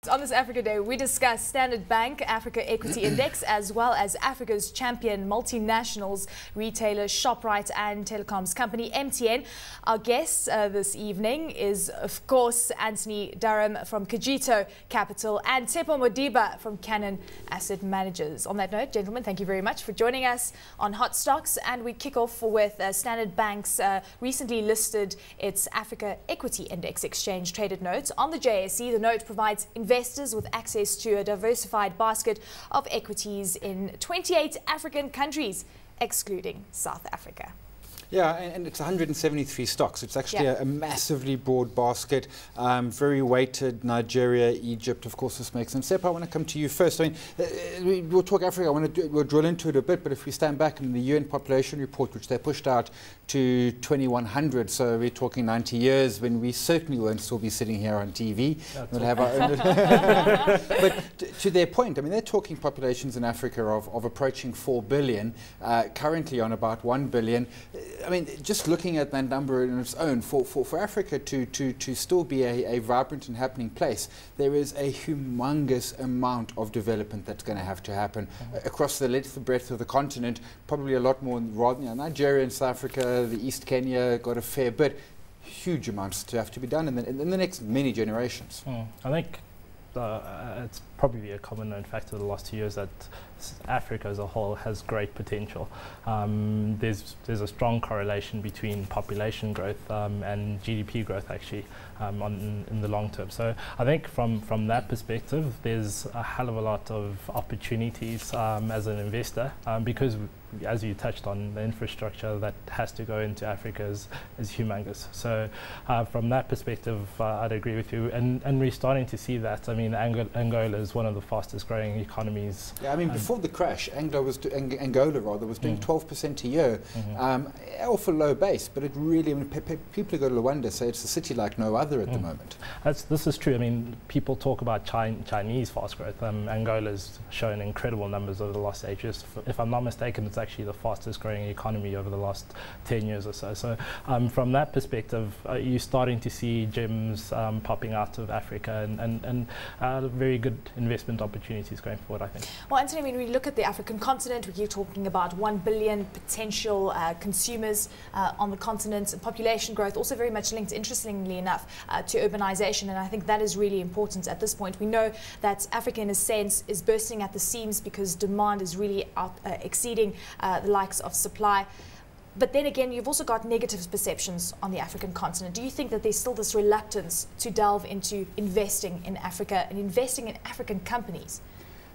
On this Africa Day, we discuss Standard Bank Africa Equity Index, as well as Africa's champion multinationals, retailers ShopRite and telecoms company MTN. Our guest this evening is, of course, Anthony Durham from COGITO Capital and Tshepo Modiba from Cannon Asset Managers. On that note, gentlemen, thank you very much for joining us on Hot Stocks. And we kick off with Standard Bank's recently listed its Africa Equity Index exchange traded notes on the JSE. The note provides investors with access to a diversified basket of equities in 28 African countries, excluding South Africa. Yeah, and it's 173 stocks. It's actually a massively broad basket, very weighted. Nigeria, Egypt, of course, this makes sense. Tshepo, I want to come to you first. I mean, we'll talk Africa. We'll drill into it a bit, but if we stand back in the UN population report, which they pushed out to 2100, so we're talking 90 years, when we certainly won't still be sitting here on TV. We'll have our own. But to their point, I mean, they're talking populations in Africa of approaching 4 billion, currently on about 1 billion. I mean, just looking at that number in its own, for Africa to still be a vibrant and happening place, there is a humongous amount of development that's going to have to happen across the length and breadth of the continent. Probably a lot more, rather, you know, Nigeria and South Africa, the East Kenya got a fair bit. Huge amounts to have to be done in the next many generations. I think it's probably a common known fact of the last 2 years that Africa as a whole has great potential. There's a strong correlation between population growth and GDP growth, actually, in the long term. So I think from that perspective, there's a hell of a lot of opportunities as an investor, because as you touched on, the infrastructure that has to go into Africa is humongous. So from that perspective, I'd agree with you. And we're starting to see that. I mean, Angola is one of the fastest growing economies. Yeah, I mean, before the crash, Angola was doing 12% a year, off a low base, but it really, I mean, people who go to Luanda say it's a city like no other at the moment. This is true. I mean, people talk about Chinese fast growth. Angola's shown incredible numbers over the last 8 years. If I'm not mistaken, it's actually the fastest growing economy over the last 10 years or so. So from that perspective, you're starting to see gems popping out of Africa and very good investment opportunities going forward, I think. Well, Anthony, when we look at the African continent, we keep talking about 1 billion potential consumers on the continent, and population growth also very much linked, interestingly enough, to urbanization, and I think that is really important at this point. We know that Africa, in a sense, is bursting at the seams because demand is really exceeding the likes of supply. But then again, you've also got negative perceptions on the African continent. Do you think that there's still this reluctance to delve into investing in Africa and investing in African companies?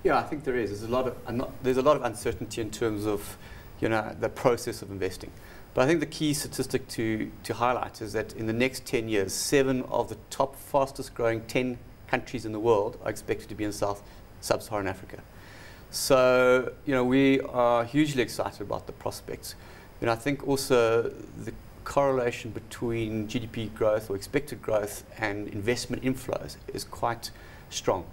Yeah, I think there is. There's a lot of uncertainty in terms of, you know, the process of investing. But I think the key statistic to highlight is that in the next 10 years, 7 of the top fastest growing 10 countries in the world are expected to be in sub-Saharan Africa. So, you know, we are hugely excited about the prospects. And I think also the correlation between GDP growth or expected growth and investment inflows is quite strong.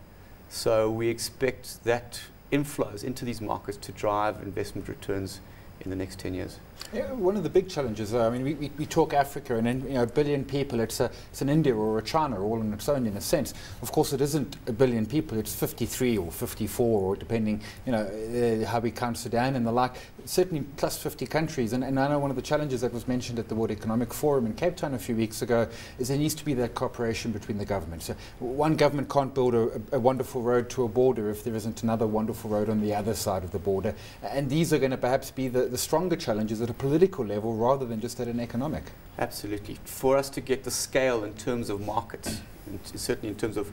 So we expect that inflows into these markets to drive investment returns in the next 10 years. Yeah, one of the big challenges, I mean, we talk Africa and, you know, 1 billion people, it's an India or a China all on its own in a sense. Of course, it isn't 1 billion people, it's 53 or 54, or depending, you know, how we count Sudan and the like. Certainly plus 50 countries. And I know one of the challenges that was mentioned at the World Economic Forum in Cape Town a few weeks ago is there needs to be that cooperation between the governments. So one government can't build a wonderful road to a border if there isn't another wonderful road on the other side of the border. And these are going to perhaps be the stronger challenges at a political level rather than just at an economic. Absolutely. For us to get the scale in terms of markets, and certainly in terms of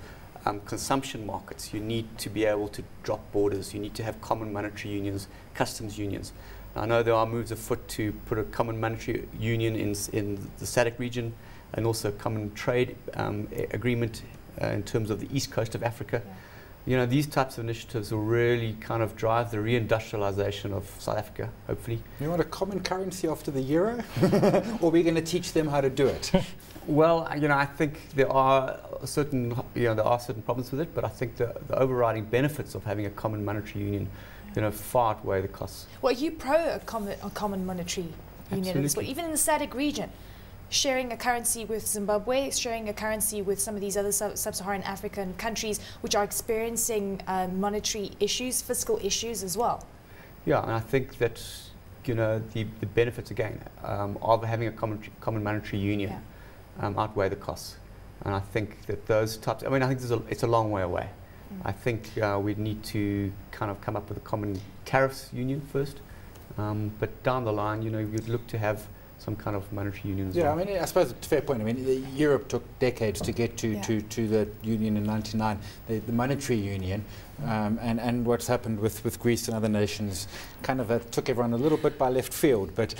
consumption markets, you need to be able to drop borders. You need to have common monetary unions, customs unions. I know there are moves afoot to put a common monetary union in the SADC region, and also a common trade agreement in terms of the east coast of Africa. Yeah. You know, these types of initiatives will really kind of drive the reindustrialization of South Africa, hopefully. You want a common currency after the euro? Or are we going to teach them how to do it? Well, you know, I think there are certain problems with it, but I think the overriding benefits of having a common monetary union, you know, far outweigh the costs. Well, you pro a common monetary union, even in the SADC region. sharing a currency with Zimbabwe, sharing a currency with some of these other sub-Saharan African countries which are experiencing monetary issues, fiscal issues as well? Yeah, and I think that, you know, the benefits again of having a common monetary union outweigh the costs. And I think that those types, I mean, I think it's a long way away. I think we need to kind of come up with a common tariffs union first. But down the line, you know, you'd look to have some kind of monetary union as well. Yeah, I mean, I suppose it's a fair point. I mean, Europe took decades to get to the union in '99, the monetary union, and what's happened with Greece and other nations kind of took everyone a little bit by left field. But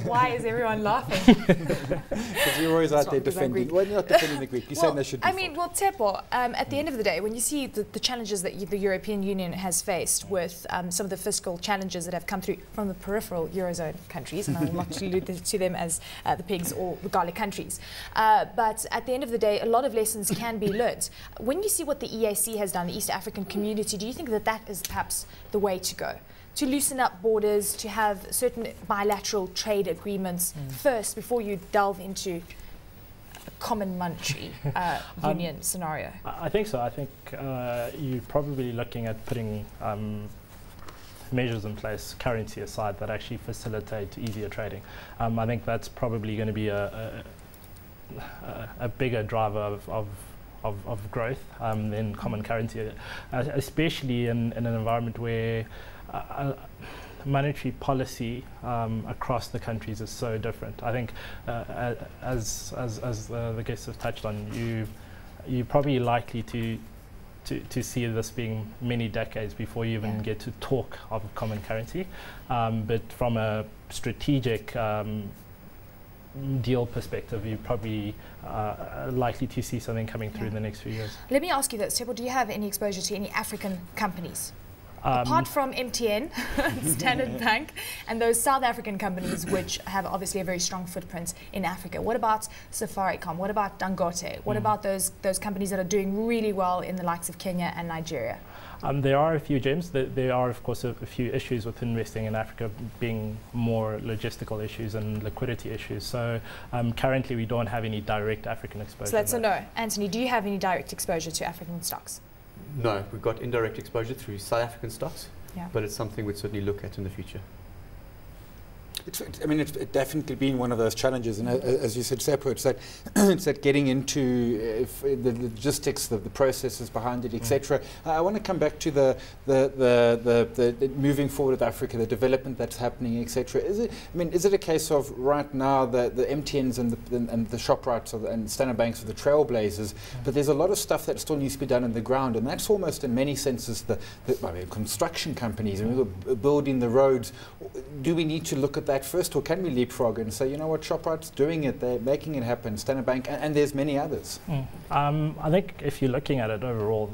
why is everyone laughing? Because you're always out there defending. Well, you're not defending the Greek. You're saying they should be. I mean, well, Tshepo, at the end of the day, when you see the challenges that the European Union has faced with some of the fiscal challenges that have come through from the peripheral Eurozone countries, and I will not allude to them as the pigs or the garlic countries, but at the end of the day, a lot of lessons can be learnt. When you see what the EAC has done, the East African Community, do you think that that is perhaps the way to go? To loosen up borders, to have certain bilateral trade agreements first before you delve into a common monetary union scenario? I think so. I think you're probably looking at putting measures in place, currency aside, that actually facilitate easier trading. I think that's probably going to be a bigger driver of growth than common currency, especially in an environment where monetary policy across the countries is so different. I think, as the guests have touched on, you're probably likely to see this being many decades before you even get to talk of common currency. But from a strategic deal perspective, you're probably likely to see something coming through in the next few years. Let me ask you this, Tshepo, do you have any exposure to any African companies? Apart from MTN, Standard Bank, and those South African companies which have obviously a very strong footprint in Africa. What about Safaricom? What about Dangote? What about those companies that are doing really well in the likes of Kenya and Nigeria? There are a few gems. There are, of course, a few issues with investing in Africa, being more logistical issues and liquidity issues. So currently we don't have any direct African exposure. So that's a no. Anthony, do you have any direct exposure to African stocks? No, we've got indirect exposure through South African stocks, but it's something we'd certainly look at in the future. I mean, it's definitely been one of those challenges, and as you said, Tshepo, it's that getting into the logistics, the processes behind it, etc. I want to come back to the moving forward of Africa, the development that's happening, etc. Is it a case of right now the MTNs and the ShopRites and Standard Banks are the trailblazers, but there's a lot of stuff that still needs to be done on the ground, and that's almost in many senses the construction companies, and we're building the roads. Do we need to look at that first, or can we leapfrog and say, you know what, ShopRite's doing it, they're making it happen, Standard Bank, and there's many others? I think if you're looking at it overall,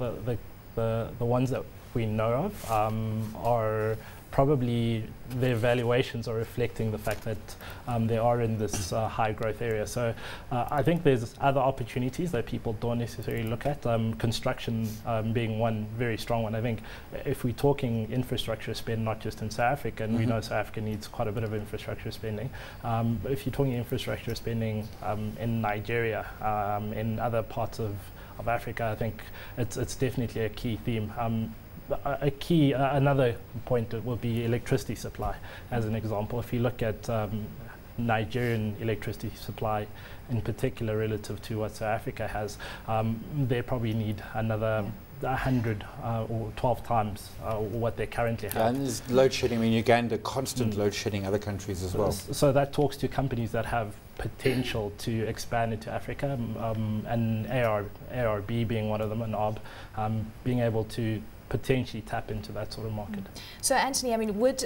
the ones that we know of are probably their valuations are reflecting the fact that they are in this high growth area. So I think there's other opportunities that people don't necessarily look at, construction being one very strong one. I think if we're talking infrastructure spend, not just in South Africa, and we know South Africa needs quite a bit of infrastructure spending, but if you're talking infrastructure spending in Nigeria, in other parts of Africa, I think it's definitely a key theme. Another point will be electricity supply, as an example. If you look at Nigerian electricity supply in particular relative to what South Africa has, they probably need another 100 or 12 times what they currently have. And there's load shedding in Uganda, constant load shedding, other countries as well. So that talks to companies that have potential to expand into Africa, and ARB being one of them, and ARB being able to potentially tap into that sort of market. So Anthony, I mean, would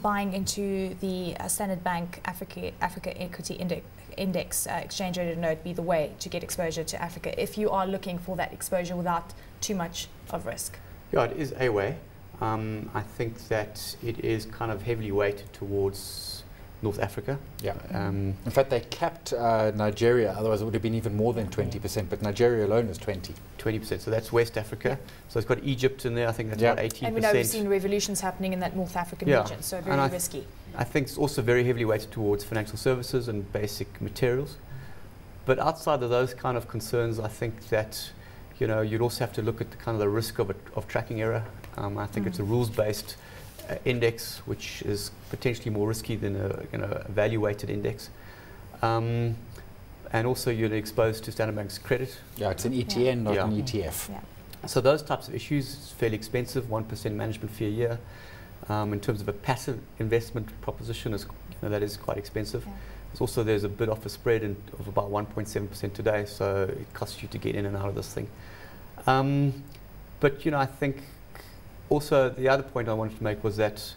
buying into the Standard Bank Africa Equity Index exchange rated note be the way to get exposure to Africa if you are looking for that exposure without too much of risk? Yeah, it is a way. I think that it is kind of heavily weighted towards North Africa. Yeah. In fact, they capped Nigeria, otherwise it would have been even more than 20%, but Nigeria alone is 20%. So that's West Africa. Yeah. So it's got Egypt in there, I think that's about 18%. And we know we've seen revolutions happening in that North African region, so very risky. I think it's also very heavily weighted towards financial services and basic materials. But outside of those kind of concerns, I think that, you know, you'd also have to look at the kind of the risk of tracking error. I think it's a rules-based index, which is potentially more risky than a value-weighted index. And also you're exposed to Standard Bank's credit. Yeah, it's an ETN, not an ETF. Yeah. So those types of issues, it's fairly expensive, 1% management fee a year. In terms of a passive investment proposition, that is quite expensive. Yeah. There's a bid offer spread of about 1.7% today, so it costs you to get in and out of this thing. But you know, I think also the other point I wanted to make was that,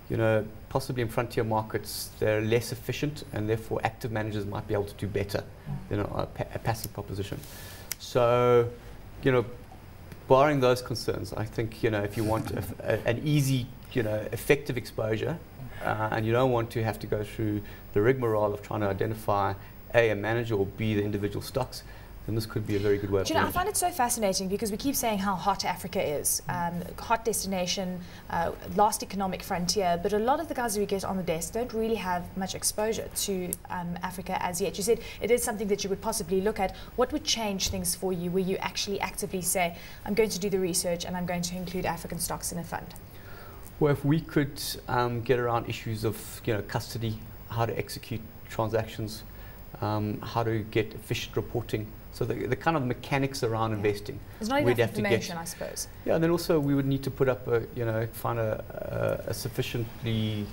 you know, possibly in frontier markets they're less efficient, and therefore active managers might be able to do better than a passive proposition. So, you know, barring those concerns, I think, you know, if you want an easy, you know, effective exposure, and you don't want to have to go through the rigmarole of trying to identify A, a manager, or B, the individual stocks, then this could be a very good way of doing it. I find it so fascinating because we keep saying how hot Africa is. Hot destination, last economic frontier, but a lot of the guys who we get on the desk don't really have much exposure to Africa as yet. You said it is something that you would possibly look at. What would change things for you where you actually actively say, I'm going to do the research and I'm going to include African stocks in a fund? Well, if we could get around issues of, you know, custody, how to execute transactions, how to get efficient reporting, so the kind of mechanics around investing. There's not enough information, I suppose. Yeah, and then also we would need to put up find a sufficiently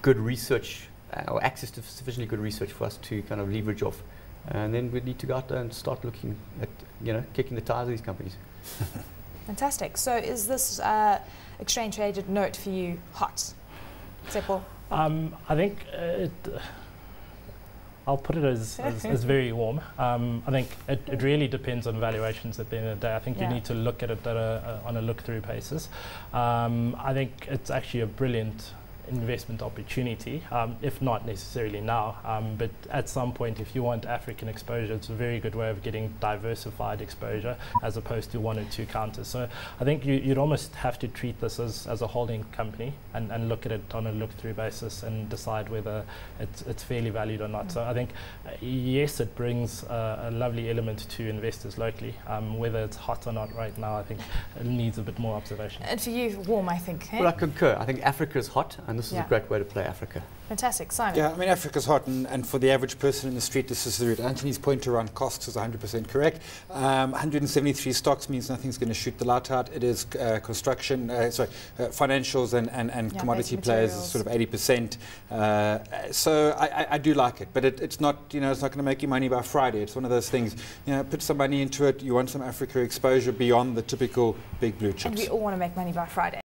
good research or access to sufficiently good research for us to kind of leverage off, and then we'd need to go out there and start looking at, you know, kicking the tires of these companies. Fantastic. So is this exchange traded note for you hot? Tshepo? I think I'll put it as very warm. I think it really depends on valuations at the end of the day. I think you need to look at it on a look-through basis. I think it's actually a brilliant investment opportunity, if not necessarily now, but at some point, if you want African exposure, it's a very good way of getting diversified exposure as opposed to one or two counters. So I think you'd almost have to treat this as a holding company and look at it on a look-through basis and decide whether it's fairly valued or not. So I think, yes, it brings a lovely element to investors locally. Whether it's hot or not right now, I think it needs a bit more observation. And for you, warm, I think. Well, I concur. I think Africa is hot, and this is a great way to play Africa. Fantastic. Simon? Yeah, I mean, Africa's hot, and for the average person in the street, this is the route. Anthony's point around costs is 100% correct. 173 stocks means nothing's going to shoot the light out. It is construction, financials and commodity players is sort of 80%. So I do like it, but it's not, you know, it's not going to make you money by Friday. It's one of those things, you know, put some money into it. You want some Africa exposure beyond the typical big blue chips. And we all want to make money by Friday.